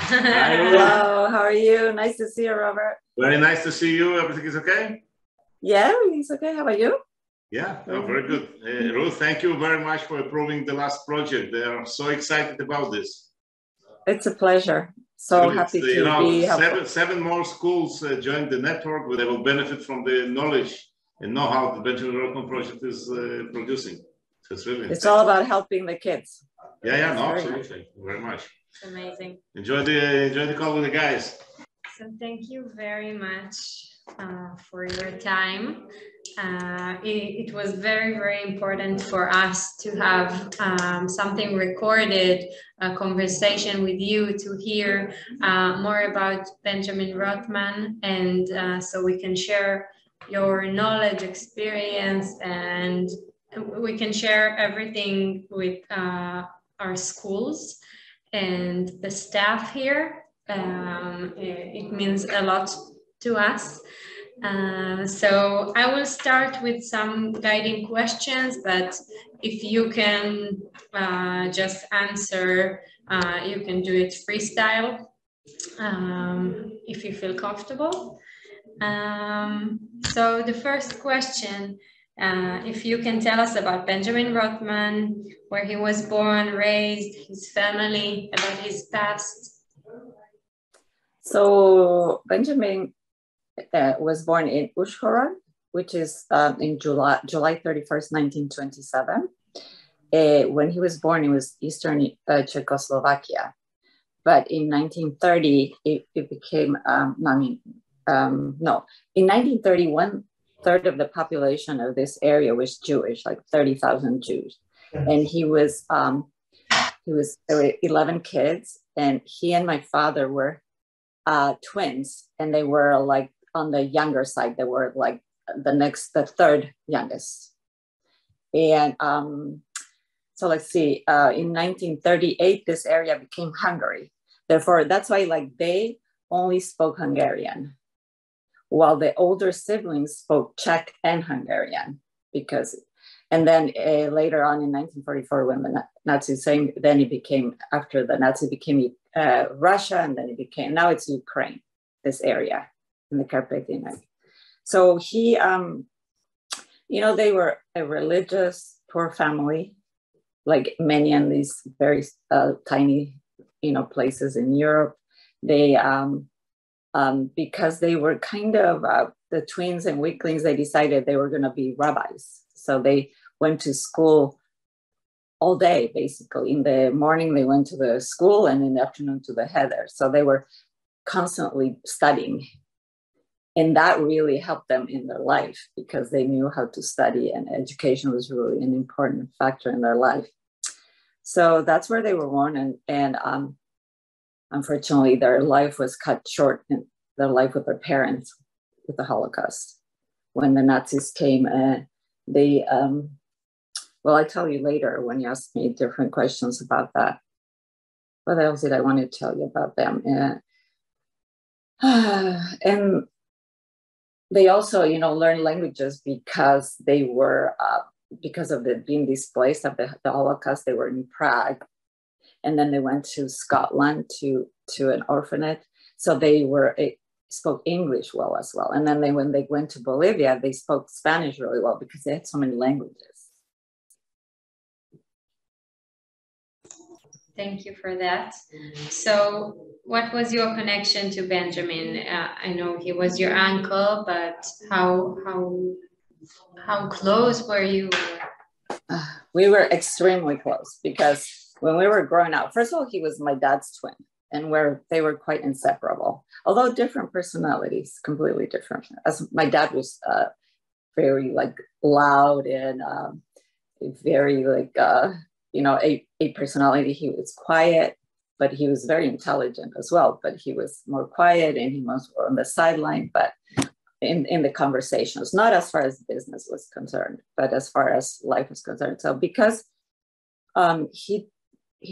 Hi, Hello, how are you? Nice to see you, Robert. Very nice to see you. Everything is okay? Yeah, everything's okay. How about you? Yeah, very good. Ruth, thank you very much for approving the last project. They are so excited about this. It's a pleasure. So happy to be helpful. Seven more schools joined the network where they will benefit from the knowledge and know-how the Benjamin Roughman project is producing. So it's all about helping the kids. Yeah, no, absolutely. Very much. It's amazing. Enjoy the call with the guys. So thank you very much for your time. It was very, very important for us to have something recorded, a conversation with you to hear more about Benjamin Roughman, and so we can share your knowledge, experience, and we can share everything with our schools and the staff here. It means a lot to us. So I will start with some guiding questions, but if you can just answer, you can do it freestyle if you feel comfortable. So the first question, if you can tell us about Benjamin Roughman, where he was born, raised, his family, about his past. So Benjamin was born in Uzhhorod, which is in July 31st, 1927. When he was born, it was Eastern Czechoslovakia. But in 1930, it became, in 1930, 1/3 of the population of this area was Jewish, like 30,000 Jews. And he was 11 kids, and he and my father were twins, and they were like on the younger side. They were like the third youngest. And so let's see, in 1938, this area became Hungary. Therefore, that's why they only spoke Hungarian, while the older siblings spoke Czech and Hungarian. And then later on in 1944, when the Nazis came, then it became, after the Nazis became Russia, and then it became, now it's Ukraine, this area in the Carpathian area. So he, they were a religious, poor family, like many in these very tiny, places in Europe. They, because they were kind of the twins and weaklings, they decided they were going to be rabbis. So they went to school all day, basically. In the morning, they went to the school, and in the afternoon to the Heder. So they were constantly studying. And that really helped them in their life, because they knew how to study, and education was really an important factor in their life. So that's where they were born. And unfortunately, their life was cut short, in their life with their parents, with the Holocaust. When the Nazis came, I'll tell you later when you ask me different questions about that. What else did I want to tell you about them? And they also, learned languages because they were, because of being displaced of the Holocaust. They were in Prague, and then they went to Scotland to an orphanage. So they spoke English well as well. And then when they went to Bolivia, they spoke Spanish really well because they had so many languages. Thank you for that. So what was your connection to Benjamin? I know he was your uncle, but how close were you? We were extremely close, because when we were growing up, first of all, he was my dad's twin, and they were quite inseparable, although different personalities, completely different. As my dad was very loud and very a personality. He was quiet, but he was very intelligent as well. But he was more quiet, and he was on the sideline, but in the conversations, not as far as business was concerned, but as far as life was concerned. So because he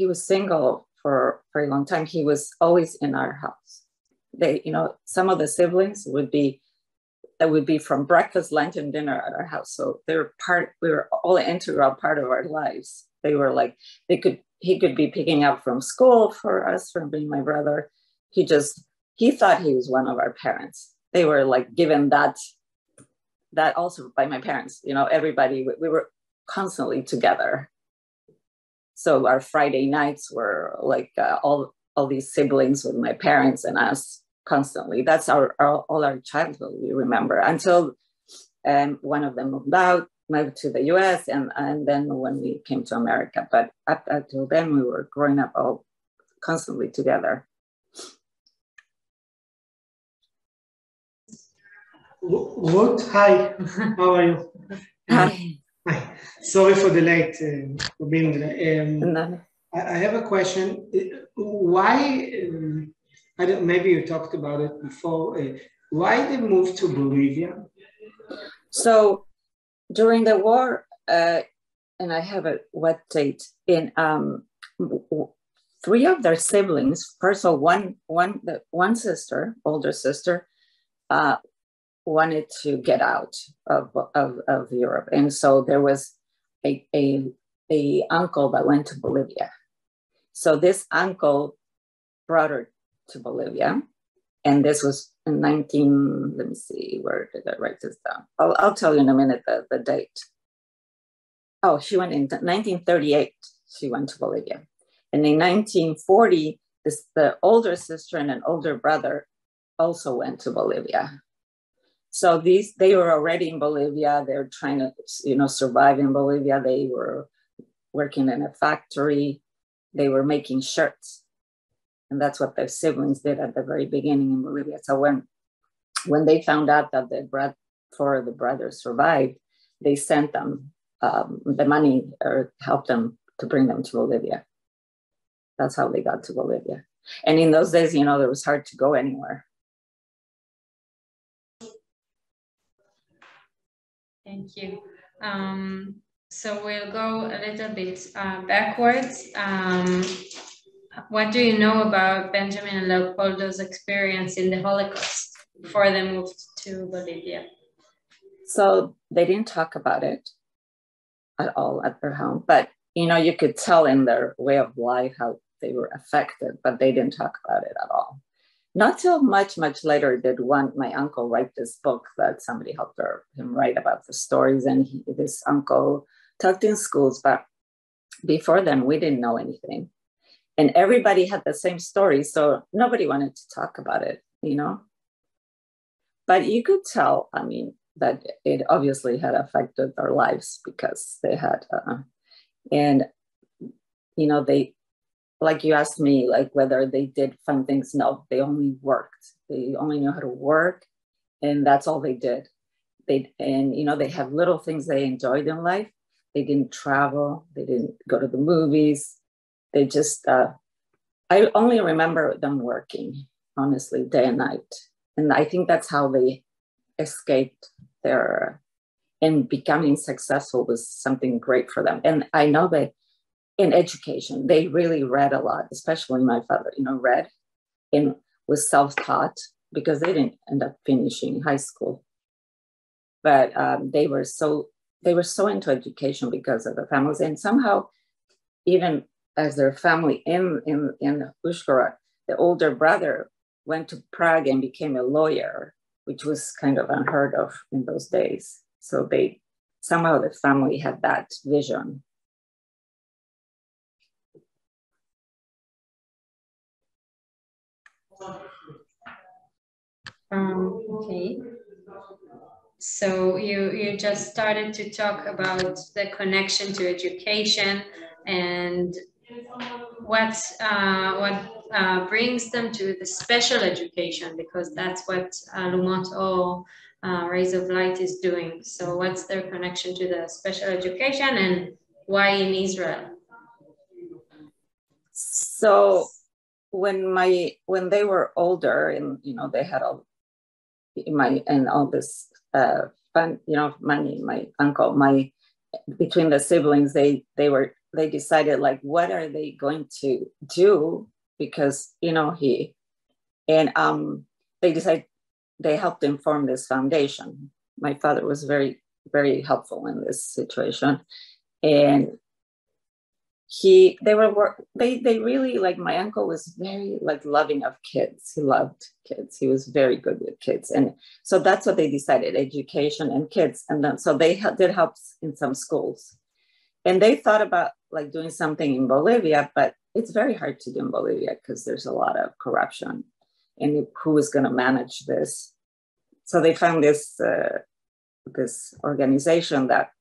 was single for a very long time, he was always in our house. Some of the siblings would be from breakfast, lunch, and dinner at our house. So we were all an integral part of our lives. They were he could be picking up from school for us, from being my brother, He thought he was one of our parents. They were like given that also by my parents, everybody, we were constantly together. So our Friday nights were like all these siblings with my parents and us constantly. That's all our childhood we remember until one of them moved to the US and then when we came to America. But up until then we were growing up all constantly together. Ruth, hi, how are you? Hi. Hi. Sorry for the late for being delayed. I have a question. Why? Maybe you talked about it before. Why they moved to Bolivia? So during the war, and I have what date in 3 of their siblings. First of all, one sister, older sister, wanted to get out of Europe. And so there was a uncle that went to Bolivia. So this uncle brought her to Bolivia. And this was in let me see, where did I write this down? I'll tell you in a minute the date. Oh, she went in 1938, she went to Bolivia. And in 1940, the older sister and an older brother also went to Bolivia. So they were already in Bolivia. They were trying to, survive in Bolivia. They were working in a factory. They were making shirts. And that's what their siblings did at the very beginning in Bolivia. So when they found out that four of the brothers survived, they sent them the money or helped them to bring them to Bolivia. That's how they got to Bolivia. And in those days, it was hard to go anywhere. Thank you. So we'll go a little bit backwards. What do you know about Benjamin and Leopoldo's experience in the Holocaust before they moved to Bolivia? So they didn't talk about it at all at their home, but you could tell in their way of life how they were affected, but they didn't talk about it at all. Not till much, much later did my uncle write this book that somebody helped him write about the stories. And this uncle talked in schools, but before then we didn't know anything. And everybody had the same story, so nobody wanted to talk about it, But you could tell, that it obviously had affected their lives because they had, they, like you asked me, like whether they did fun things. No, they only worked. They only knew how to work, and that's all they did. They have little things they enjoyed in life. They didn't travel. They didn't go to the movies. They just, I only remember them working, honestly, day and night. And I think that's how they escaped and becoming successful was something great for them. And I know that in education, they really read a lot, especially my father, read and was self-taught because they didn't end up finishing high school. But they were so into education because of the families. And somehow, even as their family in Uzhgorod, the older brother went to Prague and became a lawyer, which was kind of unheard of in those days. So somehow the family had that vision. Okay. So you just started to talk about the connection to education and what brings them to the special education, because that's what Alomot or Rays of Light is doing. So what's their connection to the special education and why in Israel? So when they were older and they had all this fun, money, my uncle, between the siblings, they decided, like, what are they going to do? Because, they decided, they helped him form this foundation. My father was very, very helpful in this situation. And they really, like, my uncle was very like loving of kids. He loved kids. He was very good with kids. And so that's what they decided, education and kids. And then, so they did help in some schools. And they thought about like doing something in Bolivia, but it's very hard to do in Bolivia because there's a lot of corruption. And who is going to manage this? So they found this organization that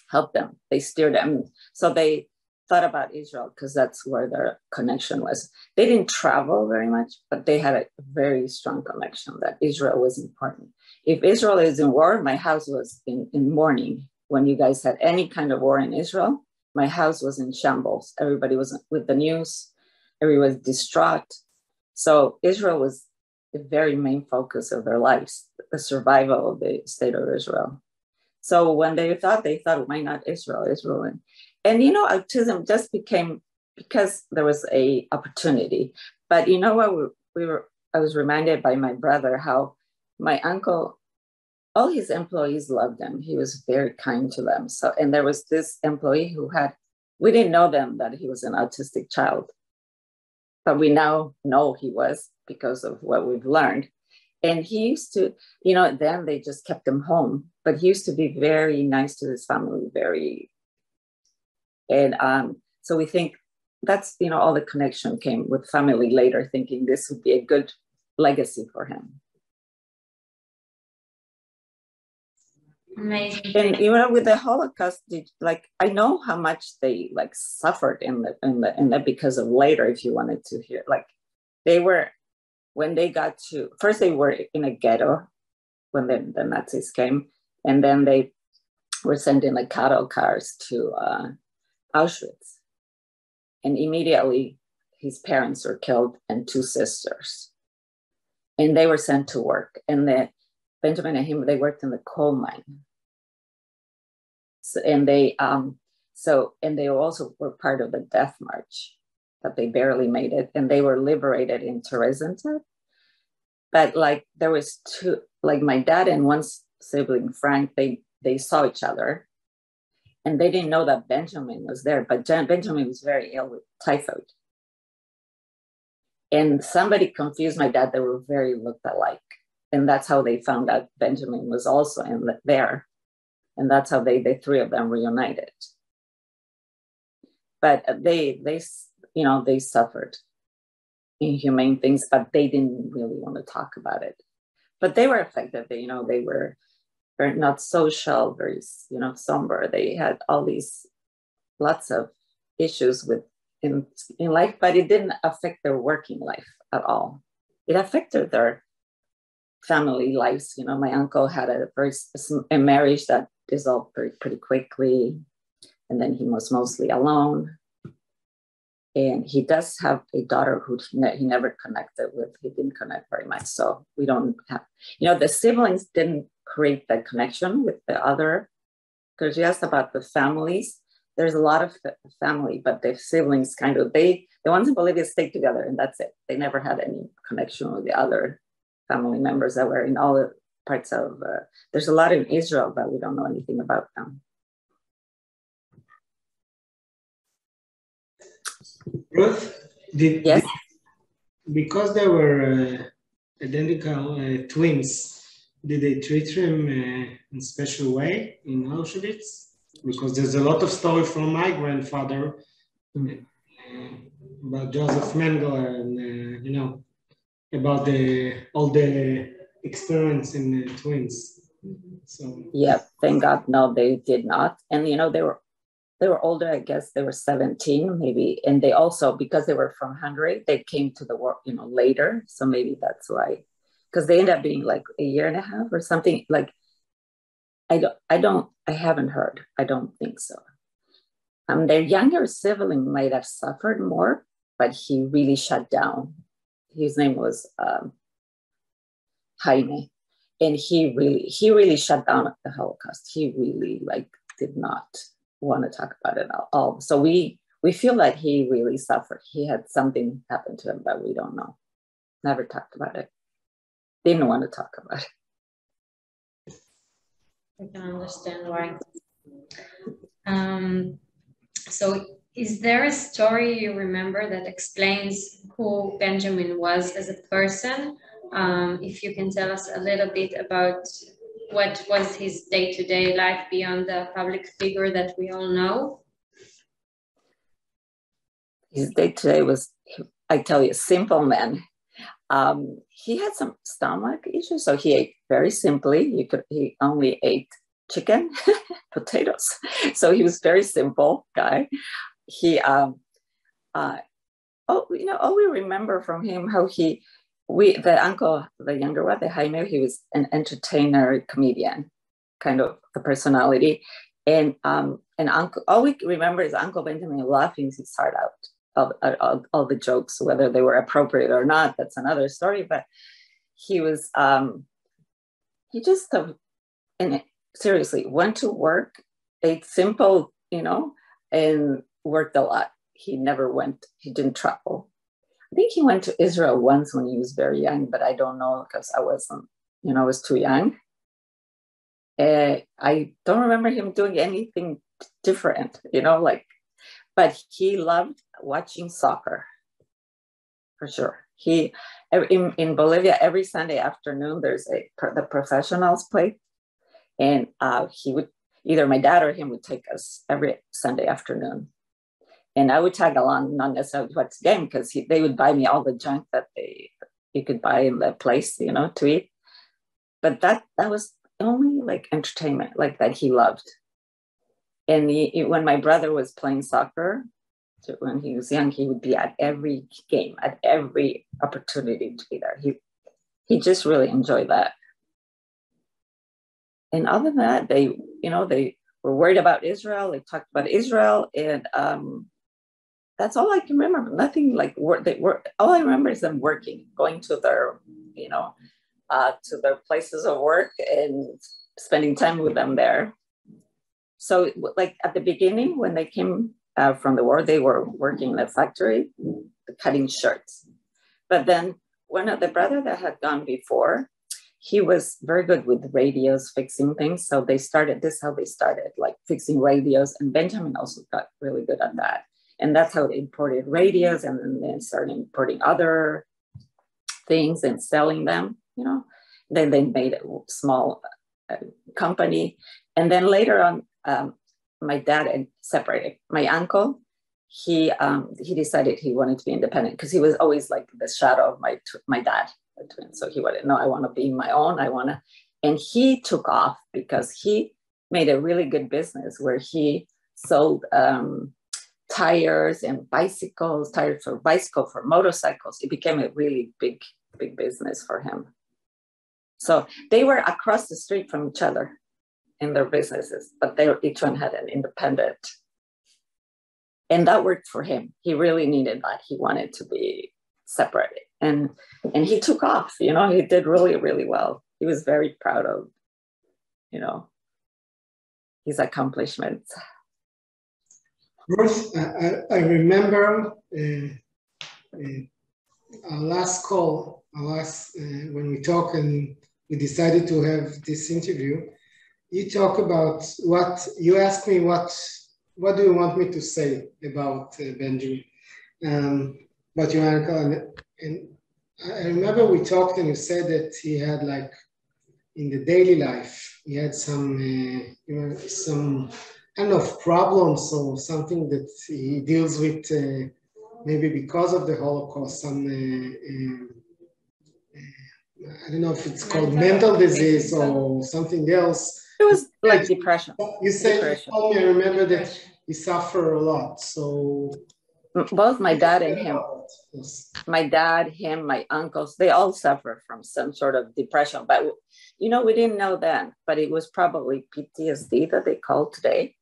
helped them. They steered them. So they thought about Israel because that's where their connection was. They didn't travel very much, but they had a very strong connection that Israel was important. If Israel is in war, my house was in mourning. When you guys had any kind of war in Israel, my house was in shambles. Everybody was with the news. Everybody was distraught. So Israel was the very main focus of their lives, the survival of the state of Israel. So when they thought, why not Israel? And you know, autism just became, because there was a opportunity. But you know what, I was reminded by my brother how my uncle, all his employees loved him. He was very kind to them. So, and there was this employee who we didn't know them that he was an autistic child, but we now know he was because of what we've learned. And he used to, you know, then they just kept him home, but he used to be very nice to his family, so we think that's, you know, all the connection came with family later, thinking this would be a good legacy for him. Amazing. And you know, with the Holocaust, like, I know how much they like suffered in the because of later, if you wanted to hear, like when they got to, first they were in a ghetto when the Nazis came, and then they were sent in like cattle cars to Auschwitz. And immediately his parents were killed and two sisters. And they were sent to work. And Benjamin and him, they worked in the coal mine. So, and they also were part of the death march, but they barely made it. And they were liberated in Theresienstadt. But like there was two, like my dad and one sibling, Frank, they saw each other. And they didn't know that Benjamin was there, but Benjamin was very ill with typhoid. And somebody confused my dad, they were very looked alike. And that's how they found out Benjamin was also there. And that's how the three of them reunited. But they suffered inhumane things, but they didn't really want to talk about it. But they were affected. They were very not social, very, somber. They had lots of issues in life, but it didn't affect their working life at all. It affected their family lives. My uncle had a marriage that dissolved pretty quickly, and then he was mostly alone. And he does have a daughter who he never connected with. He didn't connect very much. So we don't have, the siblings didn't create that connection with the other, because you asked about the families. There's a lot of family, but the siblings the ones in Bolivia stayed together and that's it. They never had any connection with the other family members that were in all the parts of, there's a lot in Israel, but we don't know anything about them. Ruth, yes? Because they were identical twins, did they treat him in a special way in Auschwitz? Because there's a lot of story from my grandfather about Joseph Mengele and, about all the experience in twins. So yeah, thank God, no, they did not. And, they were older, I guess they were 17 maybe. And they also, because they were from Hungary, they came to the war, later. So maybe that's why, because they ended up being like a year and a half or something. Like, I haven't heard. I don't think so. Their younger sibling might have suffered more, but he really shut down. His name was Jaime. And he really shut down the Holocaust. He really did not want to talk about it at all. So we feel that he really suffered. He had something happen to him, but we don't know. Never talked about it. Didn't want to talk about it. I can understand why. So Is there a story you remember that explains who Benjamin was as a person? If you can tell us a little bit about what was his day-to-day life beyond the public figure that we all know? His day-to-day was, I tell you, simple man. He had some stomach issues, so he ate very simply. He only ate chicken, potatoes. So he was a very simple guy. He, we remember from him how the uncle, the younger one, the Jaime, he was an entertainer, comedian, kind of a personality. And uncle, all we remember is Uncle Benjamin laughing his heart out. All the jokes, whether they were appropriate or not, that's another story. But he was, he just, and seriously, went to work, ate simple, and worked a lot. He didn't travel. I think he went to Israel once when he was very young, but I don't know because I wasn't, I was too young. I don't remember him doing anything different, but he loved watching soccer, for sure. In Bolivia, every Sunday afternoon, the professionals play. And he would, either my dad or him would take us every Sunday afternoon. And I would tag along, not necessarily watch the game, because they would buy me all the junk that you could buy in the place, to eat. But that was only like entertainment, like that he loved. And when my brother was playing soccer, when he was young, he would be at every game, at every opportunity to be there. He just really enjoyed that. And other than that, they were worried about Israel. They talked about Israel, and that's all I can remember. Nothing like work. All I remember is them working, going to their, to their places of work and spending time with them there. So, like at the beginning, when they came from the war, they were working in a factory, cutting shirts. But then one of the brother that had gone before, he was very good with radios, fixing things. So this is how they started, like fixing radios. And Benjamin also got really good at that. And that's how they imported radios, and then they started importing other things and selling them, Then they made a small company. And then later on, my dad separated. My uncle, he decided he wanted to be independent because he was always like the shadow of my dad. So he wanted, no, I want to be my own. And he took off because he made a really good business where he sold tires and bicycles, tires for bicycle, for motorcycles. It became a really big business for him. So they were across the street from each other in their businesses, but each one had an independent. And that worked for him. He really needed that. He wanted to be separated. And he took off, he did really, really well. He was very proud of, his accomplishments. Ruth, I remember our last call, when we talked and we decided to have this interview, you talk about you asked me what do you want me to say about Benjamin, about your uncle, and I remember we talked and you said that he had, like, in the daily life, he had some kind of problems or something that he deals with, maybe because of the Holocaust, some, I don't know if it's called mental disease or something else. It was like depression. You said, I remember that he suffered a lot, so. Both my dad and him, my uncles, they all suffer from some sort of depression. But, we didn't know then, but it was probably PTSD that they call today.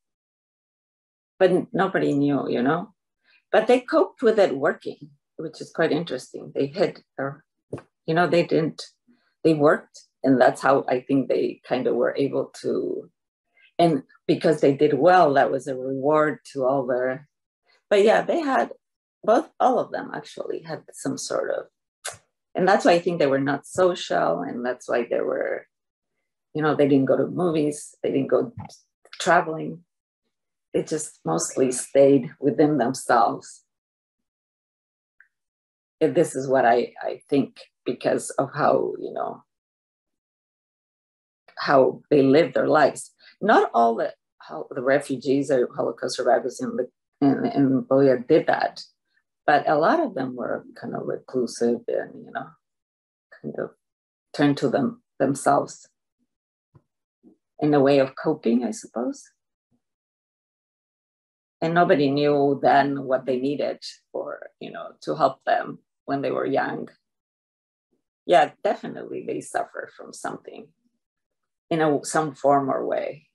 But nobody knew, But they coped with it working, which is quite interesting. They they worked. And that's how I think they kind of were able to, and because they did well, that was a reward to all their. But yeah, they had all of them actually had some sort of, and that's why I think they were not social, and that's why they were, they didn't go to movies, they didn't go traveling. it just mostly stayed within themselves. This is what I think, because of how, how they live their lives. Not all the refugees or Holocaust survivors in Bolivia did that, but a lot of them were kind of reclusive and, kind of turned to themselves in a way of coping, I suppose. And nobody knew then what they needed for, to help them when they were young. Yeah, definitely they suffer from something in some form or way.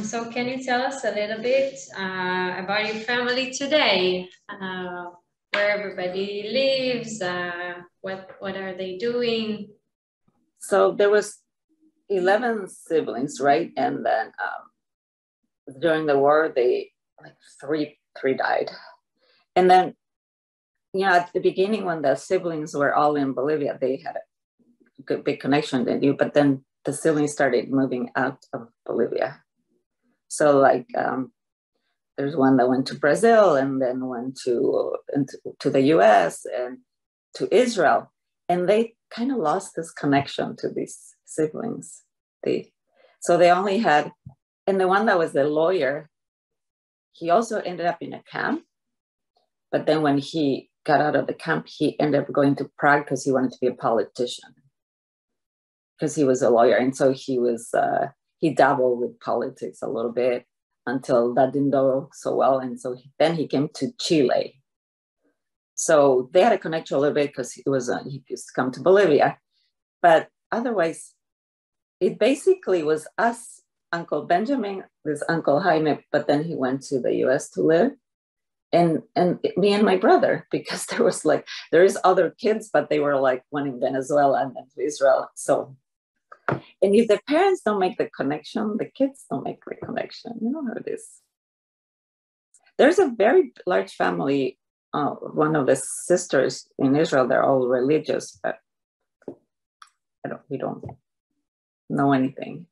So can you tell us a little bit about your family today? Where everybody lives, what are they doing? So there was 11 siblings, right? And then during the war, three died. And then, at the beginning when the siblings were all in Bolivia, they had a good big connection, they knew, but then the siblings started moving out of Bolivia. So there's one that went to Brazil and then went to the US and to Israel. And they kind of lost this connection to these siblings. So they only had, and the one that was the lawyer, he also ended up in a camp. But then when he got out of the camp, he ended up going to Prague because he wanted to be a politician, because he was a lawyer. And so he dabbled with politics a little bit until that didn't go so well. And so then he came to Chile. So they had a connection a little bit because he used to come to Bolivia. But otherwise, it basically was us, Uncle Benjamin, this Uncle Jaime, but then he went to the US to live. And me and my brother, because there is other kids, but they were one in Venezuela and then to Israel. So, and if the parents don't make the connection, the kids don't make the connection. You know how it is. There's a very large family. One of the sisters in Israel, they're all religious, but we don't know anything.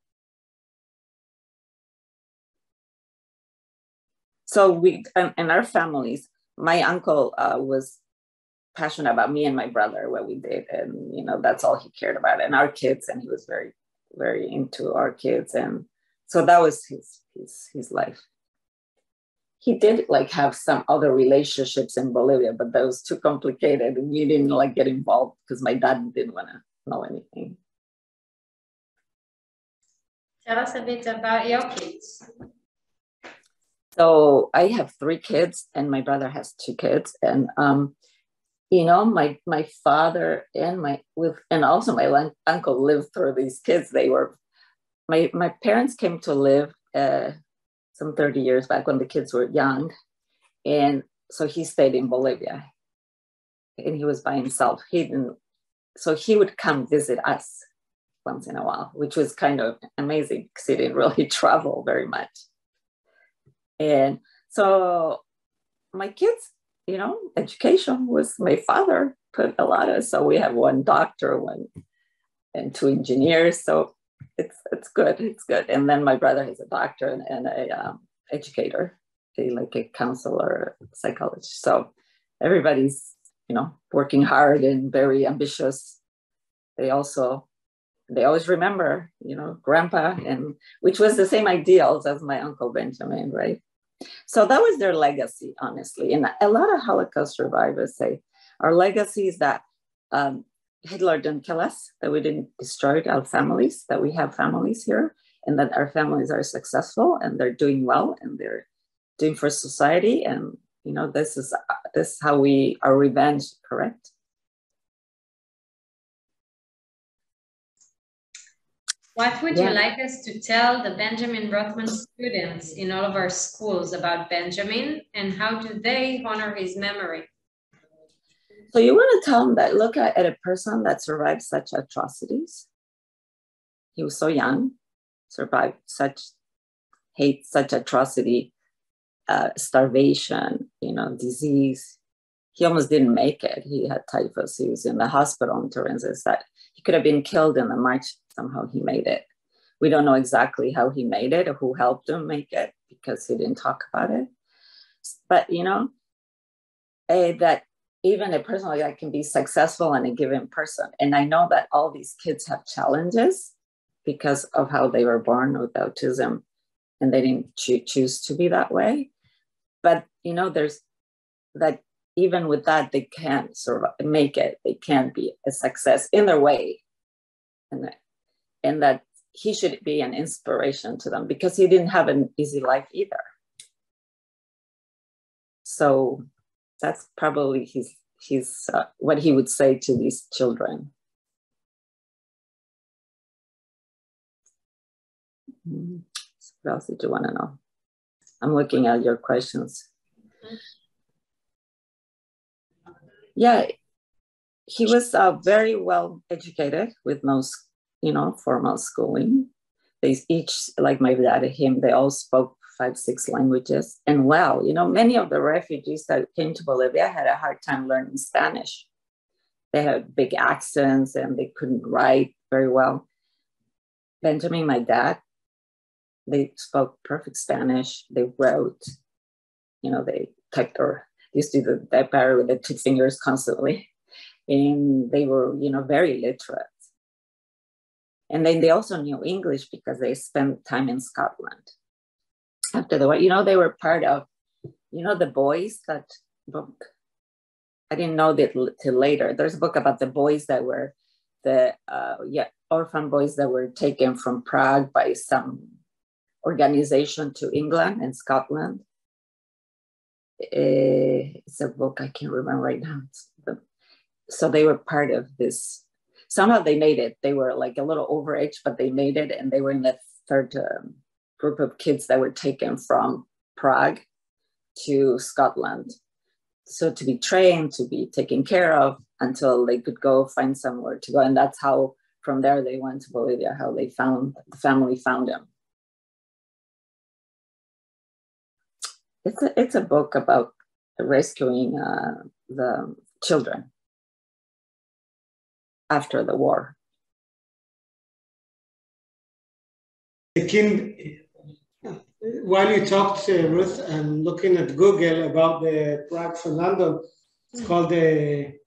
So we, in our families, my uncle was passionate about me and my brother, what we did. And, that's all he cared about. And our kids, and he was very, very into our kids. And so that was his life. He did have some other relationships in Bolivia, but that was too complicated. And we didn't get involved because my dad didn't want to know anything. Tell us a bit about your kids. So I have 3 kids and my brother has 2 kids. And, my father and also my uncle lived through these kids. They were, my parents came to live some 30 years back when the kids were young. And so he stayed in Bolivia and he was by himself. So he would come visit us once in a while, which was kind of amazing because he didn't really travel very much. And so my kids, education was, my father put a lot of, so we have 1 doctor, and 2 engineers. So it's good. It's good. And then my brother is a doctor and a educator, a counselor, psychologist. So everybody's, working hard and very ambitious. They always remember, grandpa, and which was the same ideals as my Uncle Benjamin, right? So that was their legacy, honestly. And a lot of Holocaust survivors say our legacy is that Hitler didn't kill us, that we didn't destroy our families, that we have families here, and that our families are successful and they're doing well and they're doing for society. And, this is how we are revenged, correct? What would you like us to tell the Benjamin Routhman students in all of our schools about Benjamin, and how do they honor his memory? So you want to tell them that look at a person that survived such atrocities. He was so young, survived such hate, such atrocity, starvation, disease. He almost didn't make it. He had typhus. He was in the hospital in Turensis. That he could have been killed in the march. Somehow he made it, We don't know exactly how he made it or who helped him make it because he didn't talk about it. But, you know, that even a person like that can be successful in a given person. And I know that all these kids have challenges because of how they were born with autism and they didn't choose to be that way. But, you know, there's that even with that, they can't sort of make it. They can't be a success in their way. And that he should be an inspiration to them because he didn't have an easy life either. So that's probably his what he would say to these children. What else did you want to know? I'm looking at your questions. Yeah, he was very well educated with no, formal schooling. They each, like my dad and him, they all spoke 5-6 languages. And many of the refugees that came to Bolivia had a hard time learning Spanish. They had big accents and they couldn't write very well. Benjamin, my dad, they spoke perfect Spanish. They wrote, they typed or used to do the typewriter with the 2 fingers constantly. And they were, very literate. And then they also knew English because they spent time in Scotland. After the war, they were part of, The Boys, that book. I didn't know that till later. There's a book about the boys that were orphan boys that were taken from Prague by some organization to England and Scotland. It's a book I can't remember right now. So they were part of this. Somehow they made it. They were like a little overage, but they made it, and they were in the third group of kids that were taken from Prague to Scotland. So to be trained, to be taken care of until they could go find somewhere to go. And that's how, from there, they went to Bolivia, how the family found them. It's a book about rescuing the children after the war. While you talked, Ruth, I'm looking at Google about the Prague for London. It's called the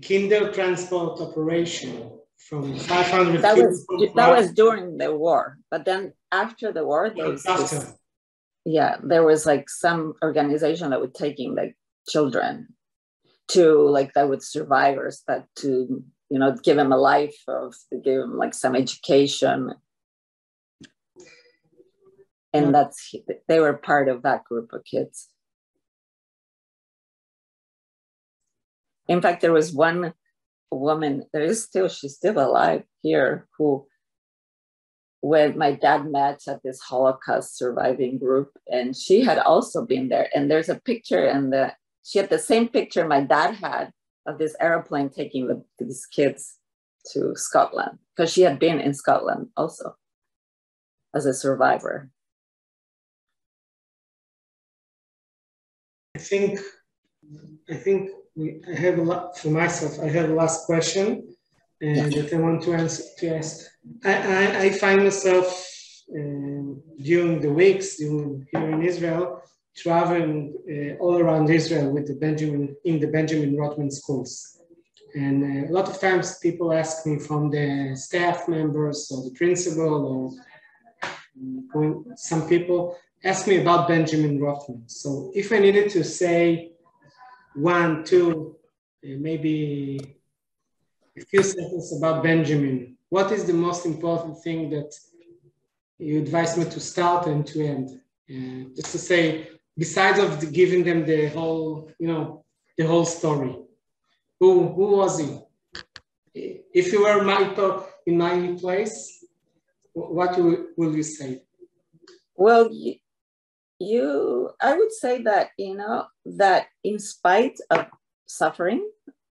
Kinder Transport Operation from 500 kids. That was during the war, but then after the war, there was like some organization that was taking like children to that would survivors, but to give them a life, give them like some education. And they were part of that group of kids. In fact, there was one woman, she's still alive here, who, when my dad met at this Holocaust surviving group, and she had also been there. And there's a picture, she had the same picture my dad had of this airplane taking these kids to Scotland, because she had been in Scotland also as a survivor. I think I have a lot for myself. I have a last question that I want to ask. I find myself during the weeks here in Israel traveling all around Israel with the Benjamin Roughman schools, and a lot of times people ask me from the staff members or the principal or some people ask me about Benjamin Roughman. So if I needed to say 1, 2, maybe a few sentences about Benjamin, what is the most important thing that you advise me to start and to end? Just to say, besides of giving them the whole, the whole story. Who was he? If you were in my place, what will you say? Well, I would say that, that in spite of suffering,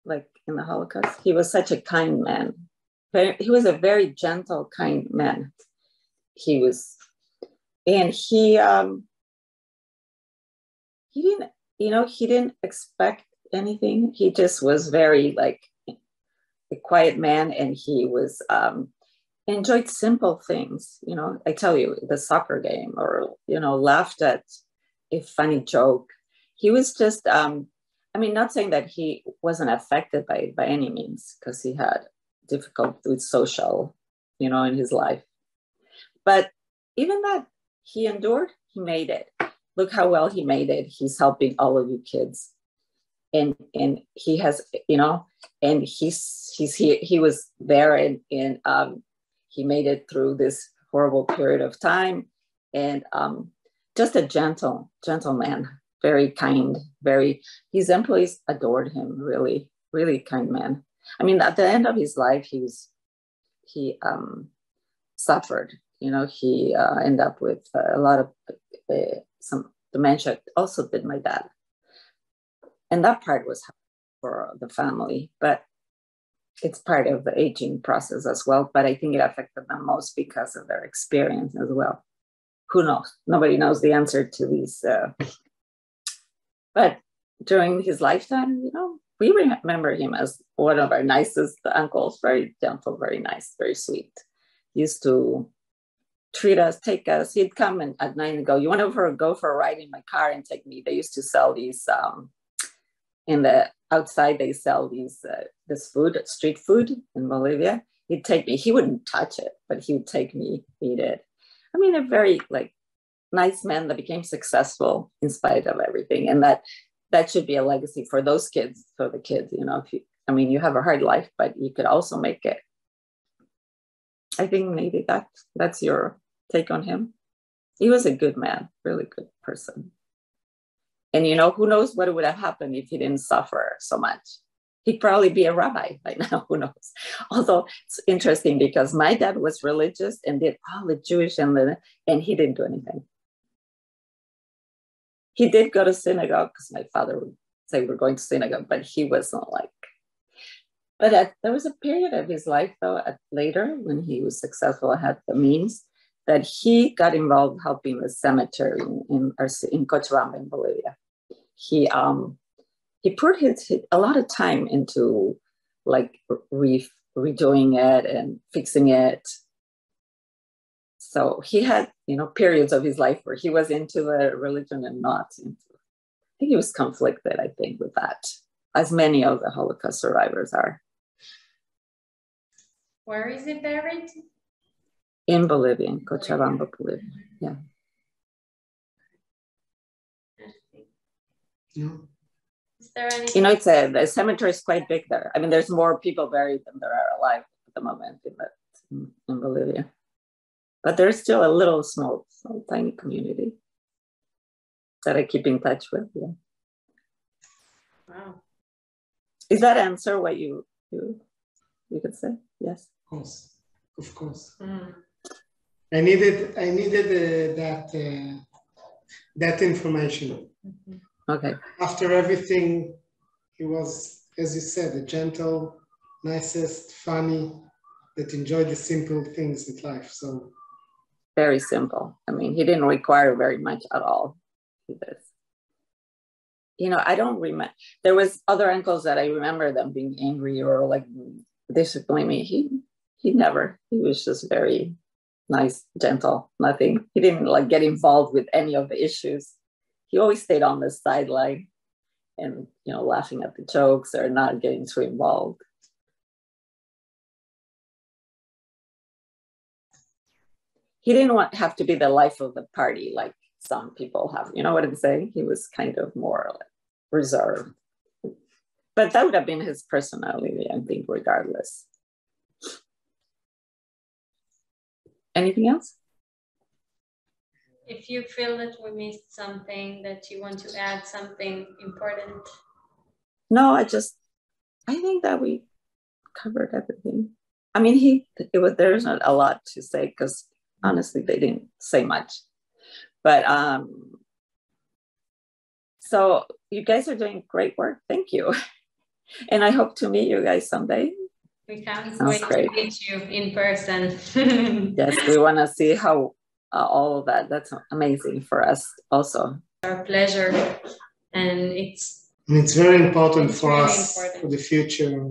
like in the Holocaust, he was such a kind man. He was a very gentle, kind man. He didn't expect anything. He just was very a quiet man, and he was, enjoyed simple things. You know, I tell you, the soccer game, or, you know, laughed at a funny joke. He was just, I mean, not saying that he wasn't affected by any means, because he had difficult with social, you know, in his life. But even that, he endured, he made it. Look how well he made it. He's helping all of you kids. And he has, you know, and he was there, and he made it through this horrible period of time. And just a gentleman, very kind, his employees adored him, really, really kind man. I mean, at the end of his life, he suffered, you know, he ended up with a lot of some dementia. Also did my dad. And that part was hard for the family, but it's part of the aging process as well. But I think it affected them most because of their experience as well. Who knows? Nobody knows the answer to these. But during his lifetime, you know, we remember him as one of our nicest uncles, very gentle, very nice, very sweet. He used to treat us, take us. He'd come at night and go, "You want to go for a ride in my car and take me?" They used to sell these, in the outside, they sell these, this food, street food in Bolivia. He'd take me, he wouldn't touch it, but he would take me, eat it. I mean, a very like nice man that became successful in spite of everything. And that should be a legacy for those kids, for the kids, you know, you have a hard life, but you could also make it. I think maybe that's your take on him. He was a good man, really good person. And, you know, who knows what would have happened if he didn't suffer so much. He'd probably be a rabbi by now, who knows. Although it's interesting because my dad was religious and did all the Jewish and he didn't do anything. He did go to synagogue because my father would say we're going to synagogue, but he wasn't like. But there was a period of his life, though, later when he was successful, had the means, that he got involved helping the cemetery in Cochabamba in Bolivia. He put a lot of time into like redoing it and fixing it. So he had, you know, periods of his life where he was into the religion and not into. I think he was conflicted, I think, with that, as many of the Holocaust survivors are. Where is he buried? In Bolivia, in Cochabamba, Bolivia. Yeah. Is there any? You know, the cemetery is quite big there. I mean, there's more people buried than there are alive at the moment in Bolivia. But there's still a little small tiny community that I keep in touch with. Yeah. Wow. Is that answer what you could say? Yes. Of course. Mm. I needed that information. Mm-hmm. Okay. After everything, he was, as you said, a gentle, nicest, funny, that enjoyed the simple things in life. So very simple. I mean, he didn't require very much at all. He did. You know, I don't remember. There was other uncles that I remember them being angry or like disciplining me. He never. He was just very nice, gentle, nothing. He didn't like get involved with any of the issues. He always stayed on the sideline and, you know, laughing at the jokes or not getting too involved. He didn't have to be the life of the party like some people have. You know what I'm saying? He was kind of more like reserved. But that would have been his personality, I think, regardless. Anything else? If you feel that we missed something, that you want to add something important. No, I think that we covered everything. I mean, there's not a lot to say because honestly, they didn't say much. But so you guys are doing great work. Thank you. And I hope to meet you guys someday. We can't wait to meet you in person. Yes, we want to see how all of that. That's amazing for us also. Our pleasure. And it's very important for us for the future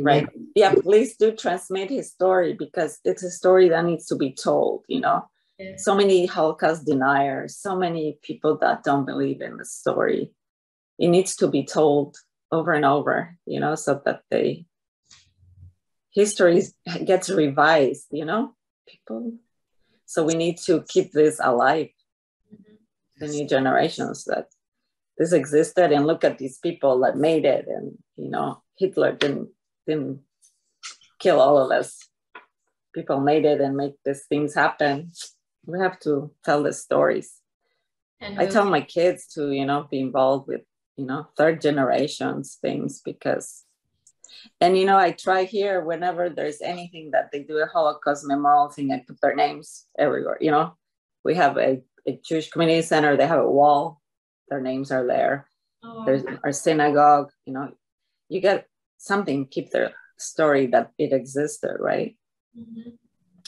Right. Yeah, please do transmit his story, because it's a story that needs to be told, you know. Yeah. So many Holocaust deniers, so many people that don't believe in the story. It needs to be told over and over, you know, so that history gets revised, you know, people. So we need to keep this alive, the new generations, that this existed, and look at these people that made it. And, you know, Hitler didn't kill all of us. People made it and make these things happen. We have to tell the stories. And I tell my kids to, you know, be involved with, you know, third generations things, because, and, you know, I try here, whenever there's anything that they do a Holocaust memorial thing, I put their names everywhere. You know, we have a Jewish community center, they have a wall, their names are there. Oh. There's our synagogue, you know, you get something, keep their story that it existed, right? Mm-hmm.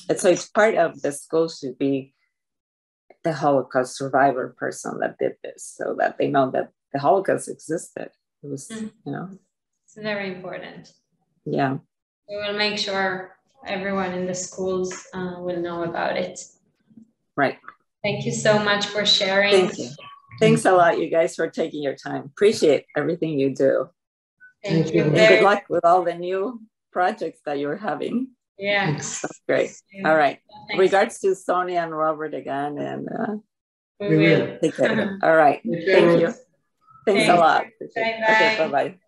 And so it's part of the schools to be the Holocaust survivor person that did this, so that they know that the Holocaust existed. It was, you know. It's very important. Yeah. We will make sure everyone in the schools will know about it. Right. Thank you so much for sharing. Thank you. Thanks a lot, you guys, for taking your time. Appreciate everything you do. Thank you. And good luck with all the new projects that you're having. Yes. That's great. All right. Thanks. Regards to Sonia and Robert again, and we will take care of it. All right. Thank you. Thanks a lot. Bye-bye. Okay, bye-bye.